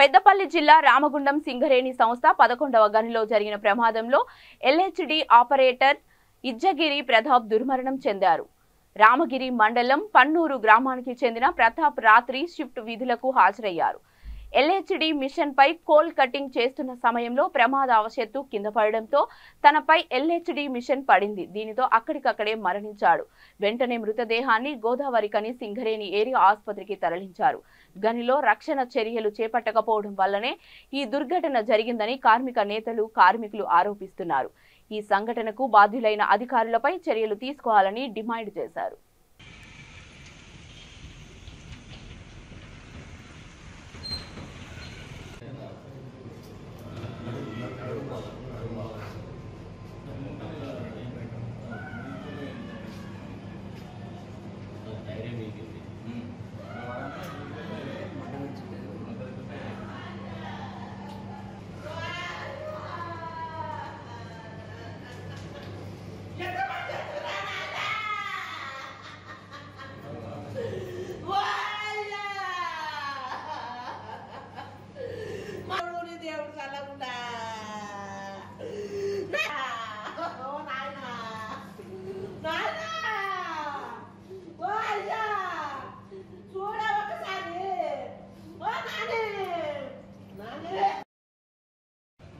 పెద్దపల్లి జిల్లా రామగుండం సింగరేణి సంస్థ 11వ గనిలో జరిగిన ప్రమాదంలో ఎల్హెచ్డి ఆపరేటర్ ఇజ్జగిరి ప్రతాప్ దుర్మరణం చెందారు. రామగిరి మండలం పన్నూరు గ్రామానికి చెందిన ప్రతాప్ రాత్రి షిఫ్ట్ విధులకు హాజరయ్యారు. ఎల్హెచ్డి మిషన్ పై కోల్ కటింగ్ చేస్తున్న సమయంలో ప్రమాదవశాత్తు కింద పడడంతో తనపై ఎల్హెచ్డి మిషన్ పడింది. దీనితో అక్కడికక్కడే మరణించాడు. వెంటనే మృతదేహాన్ని గోదావరికని సింగరేణి ఏరియా ఆసుపత్రికి తరలించారు. గనిలో రక్షణ చర్యలు చేపట్టకపోవడం వల్లనే ఈ దుర్ఘటన జరిగిందని కార్మిక నేతలు కార్మికులు ఆరోపిస్తున్నారు. ఈ సంఘటనకు బాధ్యులైన అధికారులపై చర్యలు తీసుకోవాలని డిమాండ్ చేశారు.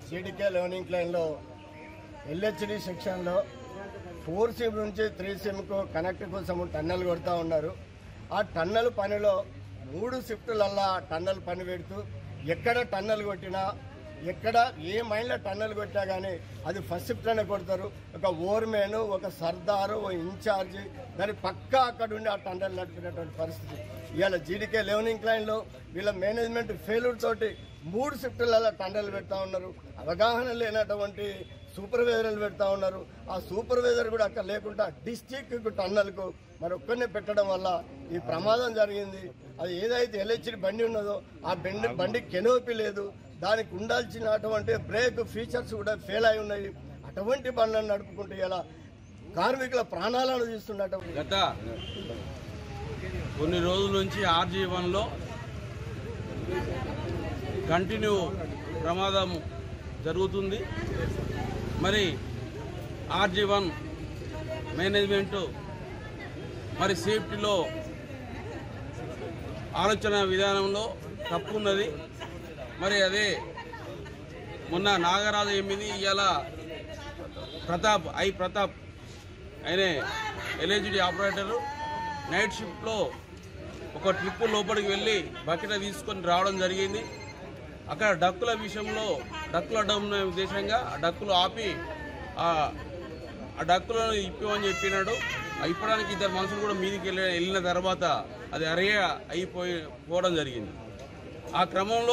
CDK లెర్నింగ్ లైన్లో ఎల్హెచ్డి సెక్షన్లో 4 సిమ్ నుంచి 3 సిమ్కు కనెక్ట్ కోసం టన్నెల్ కొడతా ఉన్నారు. ఆ టన్నెల్ పనిలో 3 షిఫ్టులల్లా టన్నెల్ పని పెడుతూ ఎక్కడ టన్నెల్ కొట్టినా ఎక్కడ ఏ మైండ్లో టన్నెల్ కొట్టినా కానీ అది ఫస్ట్ షిఫ్ట్లోనే కొడతారు. ఒక ఓర్మేను, ఒక సర్దారు, ఒక ఇన్ఛార్జి దాని పక్కా అక్కడ ఉండి ఆ టన్నెల్ నడిపినటువంటి పరిస్థితి. ఇవాళ జీడీకే లెర్నింగ్ లైన్లో వీళ్ళ మేనేజ్మెంట్ ఫెయిల్యూర్ తోటి 3 షిఫ్టులలో టన్నెల్ పెడతా ఉన్నారు. అవగాహన లేనటువంటి సూపర్వైజర్లు పెడతా ఉన్నారు. ఆ సూపర్వైజర్ కూడా అక్కడ లేకుండా డిస్టిక్ టన్నెల్కు మరొక్కరిని పెట్టడం వల్ల ఈ ప్రమాదం జరిగింది. అది ఏదైతే ఎల్హెచ్డి బండి ఉన్నదో ఆ బండి కెనోపీ లేదు, దానికి ఉండాల్సినటువంటి బ్రేక్ ఫీచర్స్ కూడా ఫెయిల్ అయి ఉన్నాయి. అటువంటి బండ్లను నడుపుకుంటూ ఇలా కార్మికుల ప్రాణాలను తీస్తున్నట్టు. గత కొన్ని రోజుల నుంచి RG1లో కంటిన్యూ ప్రమాదం జరుగుతుంది. మరి RG1 మేనేజ్మెంటు మరి సేఫ్టీలో ఆలోచన విధానంలో తప్పు ఉన్నది. మరి అదే మొన్న నాగరాజు 8 ఇవాళ ప్రతాప్ ఆయనే ఎల్హెచ్డి ఆపరేటరు నైట్ షిఫ్ట్లో ఒక ట్రిప్ లోపలికి వెళ్ళి బకెట్ తీసుకొని రావడం జరిగింది. అక్కడ డక్కుల విషయంలో డక్కులు అడ్డం ఉద్దేశంగా ఆ డక్కులు ఆపి ఆ డక్కులను ఇప్పమని చెప్పినాడు. ఇప్పడానికి 2 మనుషులు కూడా మీదికి వెళ్ళిన తర్వాత అది అయిపోవడం జరిగింది. ఆ క్రమంలో